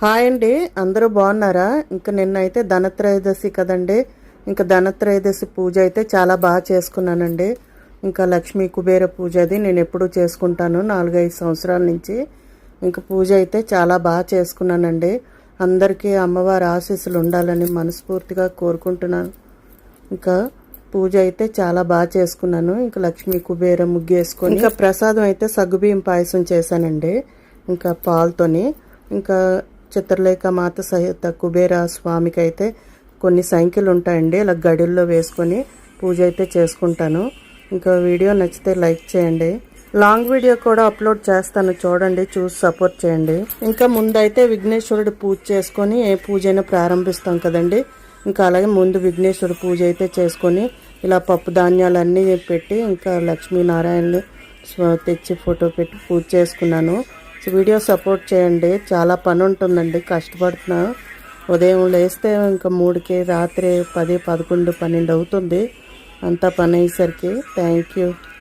Hi అండి, అందరూ బాగున్నారా? ఇంకా నిన్నైతే ధనత్రయోదశి కదండి. ఇంకా ధనత్రయోదశి పూజ అయితే చాలా బాగా చేసుకున్నానండి. ఇంకా లక్ష్మీ కుబేర పూజ అది నేను ఎప్పుడూ చేసుకుంటాను 4-5 సంవత్సరాల నుంచి. ఇంకా పూజ అయితే చాలా బాగా చేసుకున్నానండి. అందరికీ అమ్మవారి ఆశీస్సులు ఉండాలని మనస్ఫూర్తిగా కోరుకుంటున్నాను. ఇంకా పూజ అయితే చాలా బాగా చేసుకున్నాను. ఇంకా లక్ష్మీ కుబేర ముగ్గేసుకొని ఇంకా ప్రసాదం అయితే సగ్గుబియ్యం పాయసం చేశానండి. ఇంకా పాలతోని ఇంకా చిత్రలేఖ మాత సహిత కుబేర స్వామికి అయితే కొన్ని సంఖ్యలు ఉంటాయండి. ఇలా గడిల్లో వేసుకొని పూజ అయితే చేసుకుంటాను. ఇంకా వీడియో నచ్చితే లైక్ చేయండి. లాంగ్ వీడియో కూడా అప్లోడ్ చేస్తాను, చూడండి, చూసి సపోర్ట్ చేయండి. ఇంకా ముందైతే విఘ్నేశ్వరుడు పూజ చేసుకొని ఏ పూజ అయినా ప్రారంభిస్తాం కదండి. ఇంకా అలాగే ముందు విఘ్నేశ్వరుడు పూజ అయితే చేసుకొని ఇలా పప్పు ధాన్యాలన్నీ పెట్టి ఇంకా లక్ష్మీనారాయణని తెచ్చి ఫోటో పెట్టి పూజ చేసుకున్నాను. వీడియో సపోర్ట్ చేయండి. చాలా పని ఉంటుందండి, కష్టపడుతున్నా. ఉదయం లేస్తే ఇంకా 3కి, రాత్రి 10, 11, 12 అవుతుంది. అంతా పని అయ్యేసరికి. Thank you.